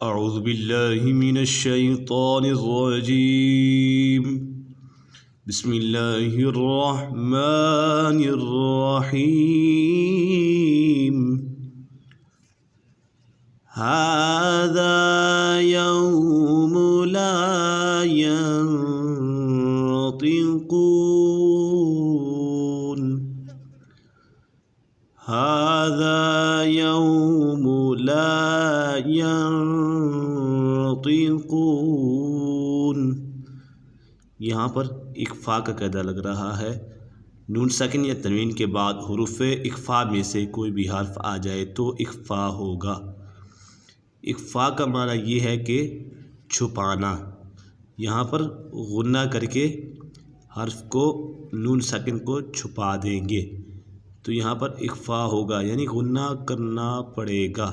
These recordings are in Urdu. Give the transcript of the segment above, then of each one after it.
اعوذ باللہ من الشیطان الرجیم بسم اللہ الرحمن الرحیم هذا يوم لا ينطقون هذا يوم لا ينطقون۔ یہاں پر اخفاء کا قاعدہ لگ رہا ہے۔ نون ساکن یا تنوین کے بعد حروف اخفاء میں سے کوئی بھی حرف آ جائے تو اخفاء ہوگا۔ اخفاء کا معنی یہ ہے کہ چھپانا۔ یہاں پر غنہ کر کے حرف کو نون ساکن کو چھپا دیں گے تو یہاں پر اخفاء ہوگا، یعنی غنہ کرنا پڑے گا۔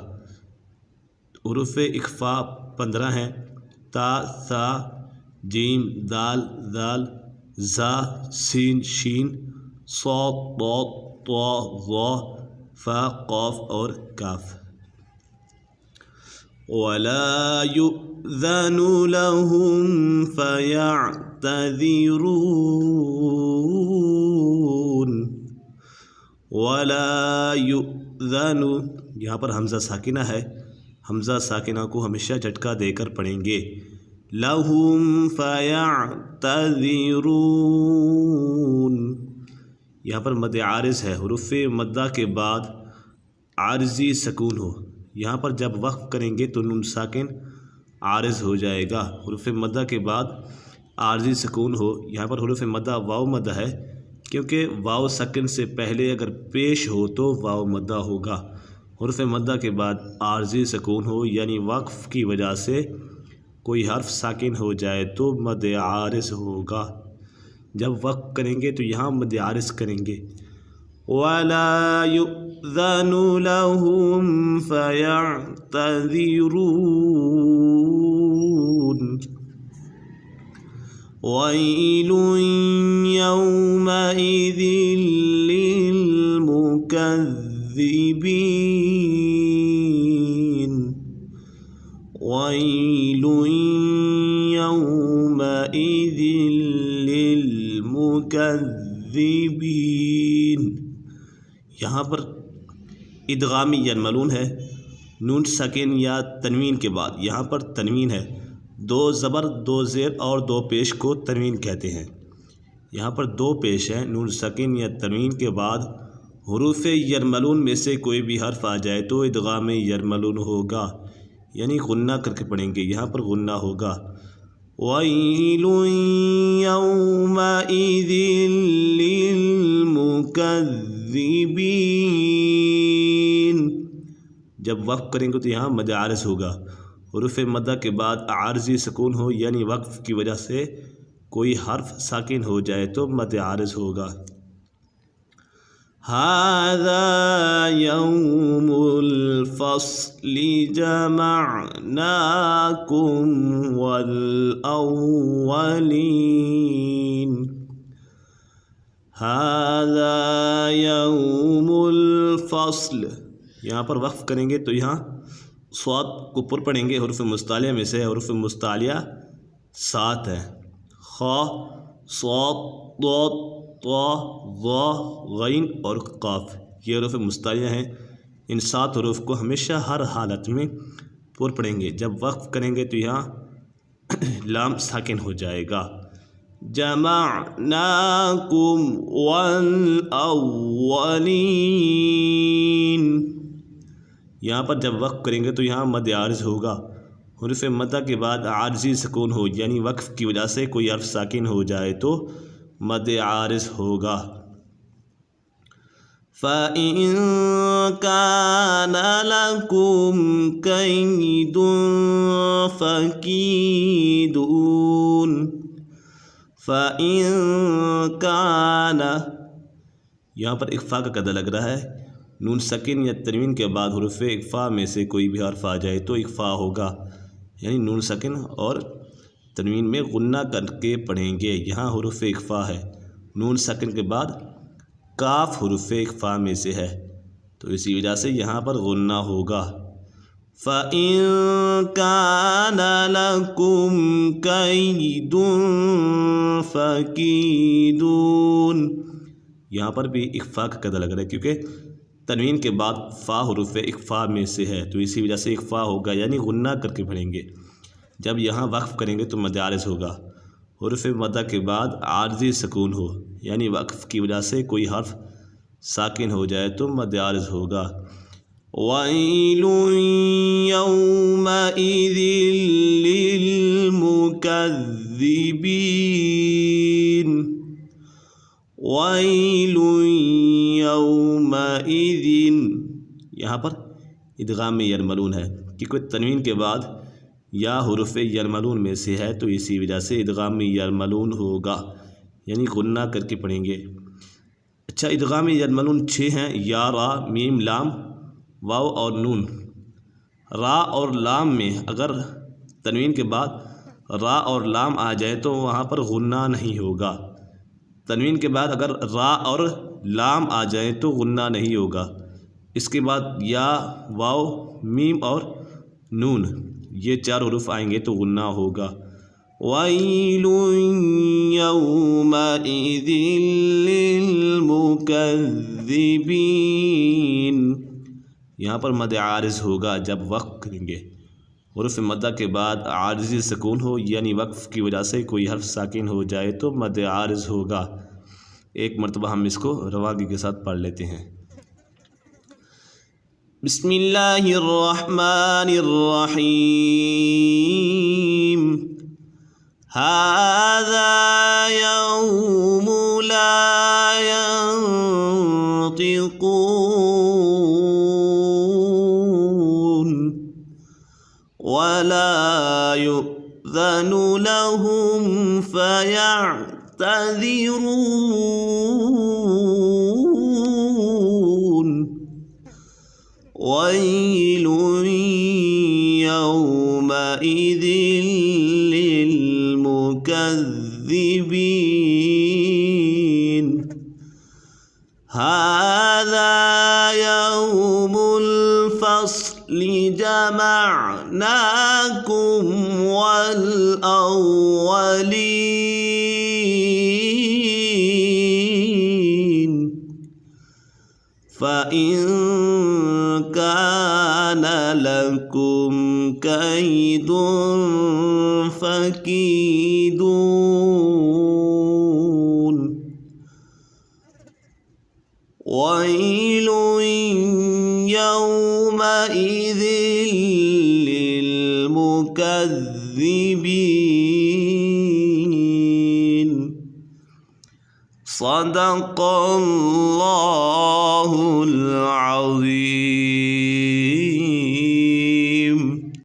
حروف اخفاء 15 ہیں: تا، ثا، جیم، دال، ذال، زا، سین، شین، صاد، ضاد، طا، ظا، فا، قاف اور کاف۔ وَلَا يُؤْذَنُ لَهُمْ فَيَعْتَذِرُونَ۔ وَلَا يُؤْذَنُ، یہاں پر حمزہ ساکنہ ہے، حمزہ ساکنہ کو ہمیشہ جھٹکا دے کر پڑھیں گے۔ لَهُمْ فَيَعْتَذِرُونَ، یہاں پر مد عارض ہے، حروف مدہ کے بعد عارضی سکون ہو۔ یہاں پر جب وقف کریں گے تو نون ساکن عارض ہو جائے گا۔ حروف مدہ کے بعد عارضی سکون ہو، یہاں پر حروف مدہ واو مدہ ہے، کیونکہ واو ساکن سے پہلے اگر پیش ہو تو واو مدہ ہوگا۔ حروف مدہ کے بعد عارضی سکون ہو، یعنی وقف کی وجہ سے کوئی حرف ساکن ہو جائے تو مد عارض ہوگا۔ جب وقف کریں گے تو یہاں مد عارض کریں گے۔ وَلَا يُؤْذَنُ لَهُمْ فَيَعْتَذِرُونَ۔ وَيْلٌ يَوْمَئِذٍ لِّلْمُكَذِّبِينَ۔ وَيْلٌ يَوْمَئِذٍ لِّلْمُكَذِّبِينَ، یہاں پر ادغامی ینملون ہے، نون ساکن یا تنوین کے بعد یہاں پر تنوین ہے، دو زبر، دو زیر اور دو پیش کو تنوین کہتے ہیں۔ یہاں پر دو پیش ہیں، نون ساکن یا تنوین کے بعد حروف ینملون میں سے کوئی بھی حرف آ جائے تو ادغام ینملون ہوگا، یعنی غنہ کر کے پڑھیں گے، یہاں پر غنہ ہوگا۔ وَيْلٌ يَوْمَئِذٍ لِّلْمُكَذِّبِينَ، جب وقف کریں گے تو یہاں مد عارض ہوگا۔ حروف مدہ کے بعد عارضی سکون ہو، یعنی وقف کی وجہ سے کوئی حرف ساکن ہو جائے تو مد عارض ہوگا۔ هَذَا يَوْمُ الْفَصْلِ جَمَعْنَاكُمْ وَالْأَوَّلِينَ۔ هَذَا يَوْمُ الْفَصْلِ، یہاں پر وقف کریں گے تو یہاں صاد کو پر پڑھیں گے، حروف مستعلیہ میں سے حروف مستعلیہ 7 ہیں: خا، صاد، ضاد، طا، ظا، غین اور قاف، یہ حروف مستعلیہ ہیں۔ ان 7 حروف کو ہمیشہ ہر حالت میں پر پڑھیں گے۔ جب وقف کریں گے تو یہاں لام ساکن ہو جائے گا۔ جمعناکم والاولین، یہاں پر جب وقف کریں گے تو یہاں مد عارض ہوگا۔ حروف مدہ کے بعد عارضی سکون ہو، یعنی وقف کی وجہ سے کوئی حرف ساکن ہو جائے تو مد عارض ہوگا۔ فَإِن كَانَ لَكُمْ كَيْدٌ فَكِيدُونِ۔ فَإِن كَانَ، یہاں پر اخفاء کا قاعدہ لگ رہا ہے، نون ساکن یا تنوین کے بعد حروف اخفاء میں سے کوئی بھی حرف آ جائے تو اخفاء ہوگا، یعنی نون ساکن اور تنوین میں غنہ کر کے پڑھیں گے۔ یہاں حروف اخفاء ہے، نون ساکن کے بعد کاف حروف اخفاء میں سے ہے تو اسی وجہ سے یہاں پر غنہ ہوگا۔ فَإِن كَانَ لَكُمْ كَيْدٌ فَكِیدُونِ۔ یہاں پر بھی اخفاء کا قاعدہ لگ رہا ہے کیونکہ تنوین کے بعد فا حروف اخفاء میں سے ہے، تو اسی وجہ سے اخفاء ہوگا، یعنی غنہ کر کے پڑھیں گے۔ جب یہاں وقف کریں گے تو مد عارض ہوگا، حروف مدہ کے بعد عارضی سکون ہو، یعنی وقف کی وجہ سے کوئی حرف ساکن ہو جائے تو مد عارض ہوگا۔ وَيْلٌ يَوْمَئِذٍ لِّلْمُكَذِّبِينَ۔ وَيْلٌ يَوْمَئِذٍ، یہاں پر ادغام یرملون ہے کیونکہ تنوین کے بعد یا حروف یرملون میں سے ہے، تو اسی وجہ سے ادغام یرملون ہوگا، یعنی غنہ کر کے پڑھیں گے۔ اچھا، ادغام یرملون 6 ہیں، یا، را، میم، لام، واو اور نون۔ را اور لام میں اگر تنوین کے بعد را اور لام آ جائے تو وہاں پر غنہ نہیں ہوگا۔ تنوین کے بعد اگر را اور لام آ جائے تو غنہ نہیں ہوگا۔ اس کے بعد یا، واو، میم اور نون، یہ 4 حروف آئیں گے تو غنہ ہوگا۔ وَيْلٌ يَوْمَئِذٍ لِّلْمُكَذِّبِينَ، یہاں پر مد عارض ہوگا جب وقف کریں گے، حروف مدہ کے بعد عارضی سکون ہو، یعنی وقف کی وجہ سے کوئی حرف ساکن ہو جائے تو مد عارض ہوگا۔ ایک مرتبہ ہم اس کو روانگی کے ساتھ پڑھ لیتے ہیں۔ بسم اللہ الرحمن الرحیم۔ ھذا یوم لا ينطقون ولا يؤذن لهم فيعتذرون۔ وَيْلٌ يَوْمَئِذٍ لِّلْمُكَذِّبِينَ۔ هَذَا يَوْمُ الْفَصْلِ جَمَعْنَاكُمْ وَالْأَوَّلِينَ۔ فَإِن كَانَ لَكُمْ كَيْدٌ فَكِیدُونِ۔ وَيْلٌ يَوْمَئِذٍ لِّلْمُكَذِّبِينَ۔ صدق اللہ العظیم۔